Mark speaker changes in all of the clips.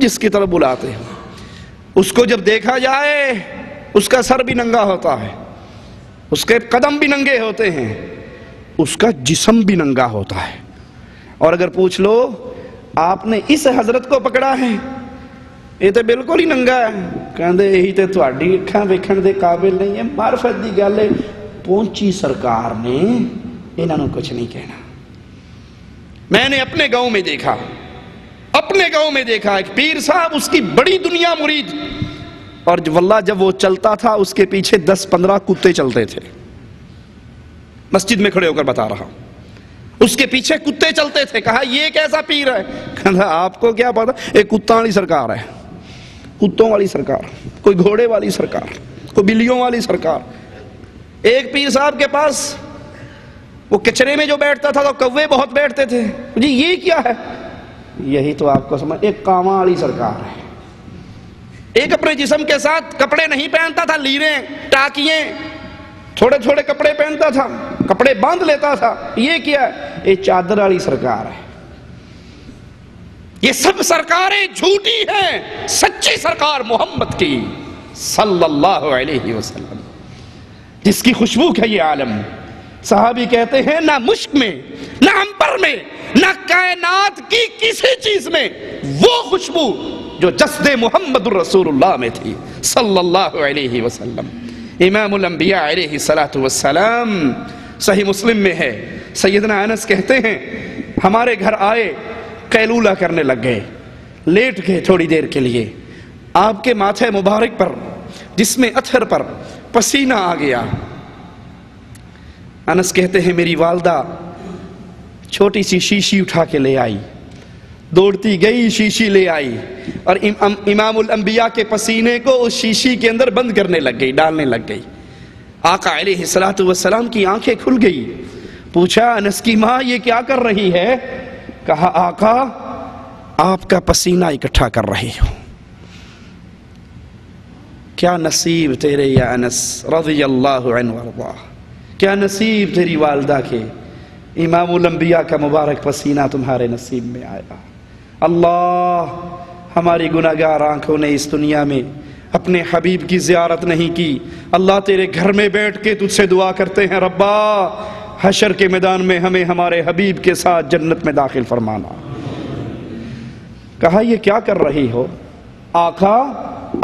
Speaker 1: جس کی طرف بلاتے ہو اس کو جب دیکھا جائے اس کا سر بھی ننگا ہوتا ہے، اس کے قدم بھی ننگے ہوتے ہیں، اس کا جسم بھی ننگا ہوتا ہے. اور اگر پوچھ لو آپ نے اس حضرت کو پکڑا ہے، یہ تو بالکل ہی ننگا ہے، کہندے یہی تے تہاڈی اکھاں ویکھن دے قابل نہیں ہے، معرفت دی گل ہے. پہنچی سرکار نے انہاں نوں کچھ نہیں کہنا. میں نے اپنے گاؤں میں دیکھا ایک پیر صاحب، اس کی بڑی دنیا مرید، اور واللہ جب وہ چلتا تھا اس کے پیچھے 10-15 کتے چلتے تھے. مسجد میں کھڑے ہو کر بتا رہا ہوں، اس کے پیچھے کتے چلتے تھے. کہا یہ کیسا پیر ہے؟ کہا آپ کو کیا پتا، ایک کتوں والی سرکار ہے، کتوں والی سرکار، کوئی گھوڑے والی سرکار، کوئی بلیوں والی سرکار. ایک پیر صاحب کے پاس وہ کچرے میں جو بیٹھتا تھا تو کوے بہت بیٹھتے تھے. جی یہ کیا ہے؟ یہی تو آپ کو سمجھ، ایک کاواں والی سرکار ہے. ایک اپنے جسم کے ساتھ کپڑے نہیں پہنتا تھا، لیریں ٹاکیے تھوڑے تھوڑے کپڑے پہنتا تھا، کپڑے باندھ لیتا تھا. یہ کیا ہے؟ یہ چادر والی سرکار ہے. یہ سب سرکاریں جھوٹی ہیں، سچی سرکار محمد کی صلی اللہ علیہ وسلم، جس کی خوشبو ہے یہ عالم. صحابی کہتے ہیں نہ مشک میں، نہ عنبر میں، نہ کائنات کی کسی چیز میں وہ خوشبو جو جسد محمد الرسول اللہ میں تھی صلی اللہ علیہ وسلم. امام الانبیاء علیہ السلام، صحیح مسلم میں ہے، سیدنا انس کہتے ہیں ہمارے گھر آئے، قیلولہ کرنے لگ گئے، لیٹ گئے تھوڑی دیر کے لیے. آپ کے ماتھے مبارک پر، جسم اطہر پر پسینہ آ گیا. انس کہتے ہیں میری والدہ چھوٹی سی شیشی اٹھا کے لے آئی، دوڑتی گئی شیشی لے آئی، اور امام الانبیاء کے پسینے کو اس شیشی کے اندر بند کرنے لگ گئی، ڈالنے لگ گئی. آقا علیہ السلام کی آنکھیں کھل گئی. پوچھا انس کی ماں یہ کیا کر رہی ہے؟ کہا آقا آپ کا پسینہ اکٹھا کر رہی ہوں. کیا نصیب تیرے یا انس رضی اللہ عنہ وارضاہ، کیا نصیب تیری والدہ کے، امام الانبیاء کا مبارک پسینہ تمہارے نصیب میں آیا. اللہ ہماری گناہگار آنکھوں نے اس دنیا میں اپنے حبیب کی زیارت نہیں کی. اللہ تیرے گھر میں بیٹھ کے تجھ سے دعا کرتے ہیں ربا حشر کے میدان میں ہمیں ہمارے حبیب کے ساتھ جنت میں داخل فرمانا. کہا یہ کیا کر رہی ہو؟ آقا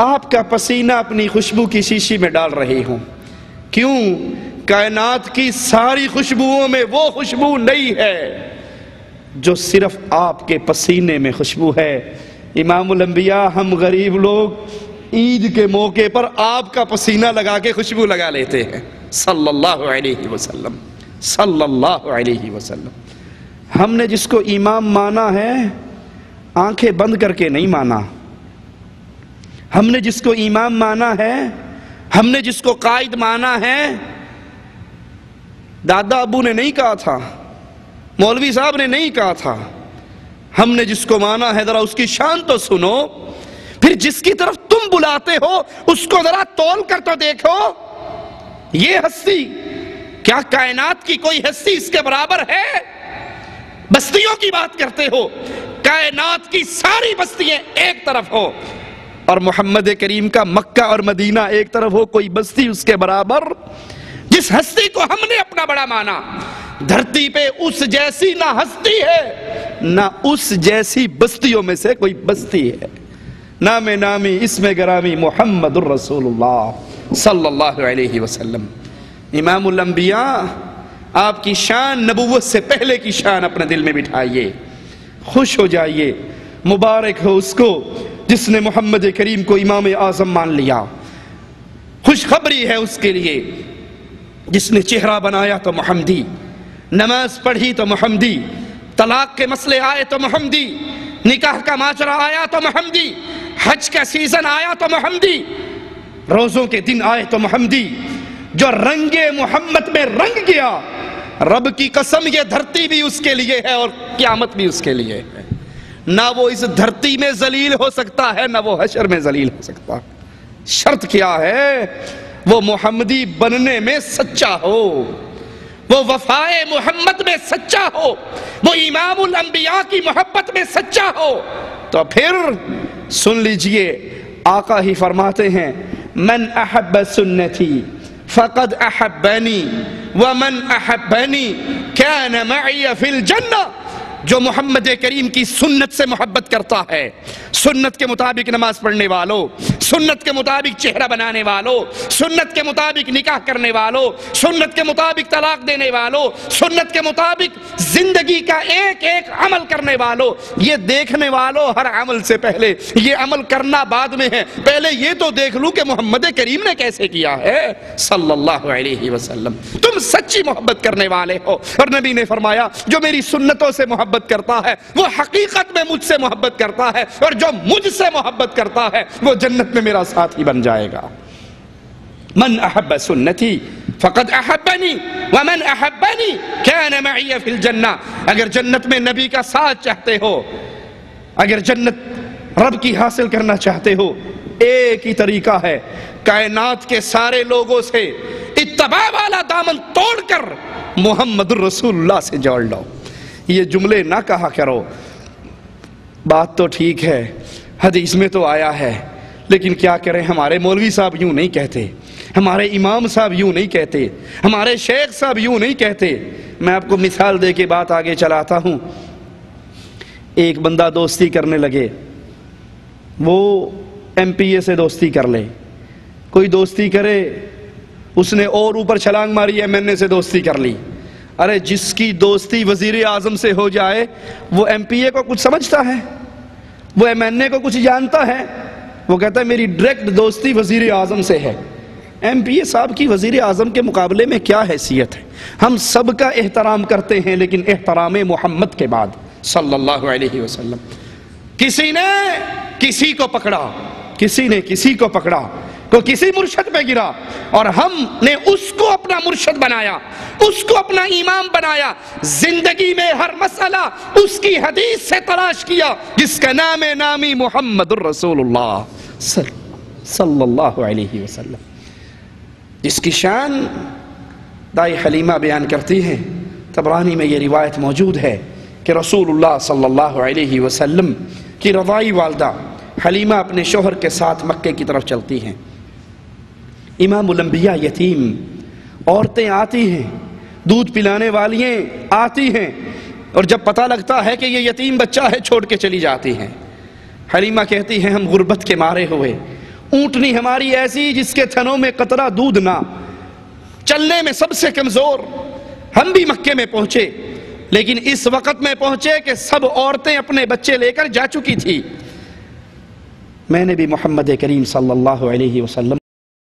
Speaker 1: آپ کا پسینہ اپنی خوشبو کی شیشی میں ڈال رہی ہوں. کیوں؟ کائنات کی ساری خوشبوؤں میں وہ خوشبو نہیں ہے جو صرف آپ کے پسینے میں خوشبو ہے. امام الانبیاء ہم غریب لوگ عید کے موقع پر آپ کا پسینہ لگا کے خوشبو لگا لیتے ہیں صلی اللہ علیہ وسلم، صلی اللہ علیہ وسلم. ہم نے جس کو امام مانا ہے آنکھیں بند کر کے نہیں مانا. ہم نے جس کو امام مانا ہے، ہم نے جس کو قائد مانا ہے، دادا ابو نے نہیں کہا تھا، مولوی صاحب نے نہیں کہا تھا. ہم نے جس کو مانا ہے ذرا اس کی شان تو سنو. پھر جس کی طرف تم بلاتے ہو اس کو ذرا تول کر تو دیکھو. یہ ہستی کیا کائنات کی کوئی ہستی اس کے برابر ہے؟ بستیوں کی بات کرتے ہو، کائنات کی ساری بستیاں ایک طرف ہو اور محمد کریم کا مکہ اور مدینہ ایک طرف ہو، کوئی بستی اس کے برابر؟ جس ہستی کو ہم نے اپنا بڑا مانا، دھرتی پہ اس جیسی نہ ہستی ہے نہ اس جیسی بستیوں میں سے کوئی بستی ہے. نام نامی اسم گرامی محمد الرسول اللہ صلی اللہ علیہ وسلم. امام الانبیاء آپ کی شان نبوت سے پہلے کی شان اپنے دل میں بٹھائیے، خوش ہو جائیے. مبارک ہو اس کو جس نے محمد کریم کو امام اعظم مان لیا. خوشخبری ہے اس کے لیے جس نے چہرہ بنایا تو محمدی، نماز پڑھی تو محمدی، طلاق کے مسئلے آئے تو محمدی، نکاح کا ماجرا آیا تو محمدی، حج کا سیزن آیا تو محمدی، روزوں کے دن آئے تو محمدی. جو رنگ محمد میں رنگ گیا، رب کی قسم یہ دھرتی بھی اس کے لیے ہے اور قیامت بھی اس کے لیے ہے. نہ وہ اس دھرتی میں ذلیل ہو سکتا ہے نہ وہ حشر میں ذلیل ہو سکتا. شرط کیا ہے؟ وہ محمدی بننے میں سچا ہو، وہ وفائے محمد میں سچا ہو، وہ امام الانبیاء کی محبت میں سچا ہو. تو پھر سن لیجئے آقا ہی فرماتے ہیں من احب سنتی فقد احبنی ومن احبنی کان معی فی الجنہ. جو محمد کریم کی سنت سے محبت کرتا ہے، سنت کے مطابق نماز پڑھنے والوں، سنت کے مطابق چہرہ بنانے والوں، سنت کے مطابق نکاح کرنے والوں، سنت کے مطابق طلاق دینے والوں، سنت کے مطابق زندگی کا ایک ایک عمل کرنے والوں، یہ دیکھنے والوں ہر عمل سے پہلے یہ عمل کرنا بعد میں ہے، پہلے یہ تو دیکھ لوں کہ محمد کریم نے کیسے کیا ہے صلی اللہ علیہ وسلم. تم سچی محبت کرنے والے ہو. اور نبی نے فرمایا جو میری سنتوں سے محبت کرتا ہے وہ حقیقت میں مجھ سے محبت کرتا ہے، اور جو مجھ سے محبت کرتا ہے وہ جنت میں میرا ساتھی بن جائے گا. من احب سنتی فقد احبنی ومن احبنی کان معی فی الجنہ. اگر جنت میں نبی کا ساتھ چاہتے ہو، اگر جنت رب کی حاصل کرنا چاہتے ہو، ایک ہی طریقہ ہے، کائنات کے سارے لوگوں سے اتباع والا دامن توڑ کر محمد الرسول اللہ سے جوڑ لو. یہ جملے نہ کہا کرو. بات تو ٹھیک ہے، حدیث میں تو آیا ہے، لیکن کیا کریں، ہمارے مولوی صاحب یوں نہیں کہتے، ہمارے امام صاحب یوں نہیں کہتے، ہمارے شیخ صاحب یوں نہیں کہتے. میں آپ کو مثال دے کے بات آگے چلاتا ہوں. ایک بندہ دوستی کرنے لگے، وہ ایم پی اے سے دوستی کر لے. کوئی دوستی کرے، اس نے اور اوپر چھلانگ ماری، ایم این اے سے دوستی کر لی. ارے جس کی دوستی وزیر اعظم سے ہو جائے وہ ایم پی اے کو کچھ سمجھتا ہے؟ وہ ایم این اے کو کچھ جانتا ہے؟ وہ کہتا ہے میری ڈائریکٹ دوستی وزیر اعظم سے ہے. ایم پی اے صاحب کی وزیر اعظم کے مقابلے میں کیا حیثیت ہے؟ ہم سب کا احترام کرتے ہیں، لیکن احترام محمد کے بعد صلی اللہ علیہ وسلم. کسی نے کسی کو پکڑا، کسی نے کسی کو پکڑا، کو کسی مرشد پہ گرا، اور ہم نے اس کو اپنا مرشد بنایا، اس کو اپنا امام بنایا. زندگی میں ہر مسئلہ اس کی حدیث سے تلاش کیا، جس کا نام نامی محمد الرسول اللہ صلی اللہ علیہ وسلم. جس کی شان دائی حلیمہ بیان کرتی ہیں، طبرانی میں یہ روایت موجود ہے کہ رسول اللہ صلی اللہ علیہ وسلم کی رضائی والدہ حلیمہ اپنے شوہر کے ساتھ مکے کی طرف چلتی ہیں. امام الانبیاء یتیم، عورتیں آتی ہیں، دودھ پلانے والیاں آتی ہیں، اور جب پتہ لگتا ہے کہ یہ یتیم بچہ ہے چھوڑ کے چلی جاتی ہیں. حلیمہ کہتی ہیں ہم غربت کے مارے ہوئے، اونٹنی ہماری ایسی جس کے تھنوں میں قطرہ دودھ نہ، چلنے میں سب سے کمزور. ہم بھی مکے میں پہنچے، لیکن اس وقت میں پہنچے کہ سب عورتیں اپنے بچے لے کر جا چکی تھی. میں نے بھی محمد کریم صلی اللہ علیہ وسلم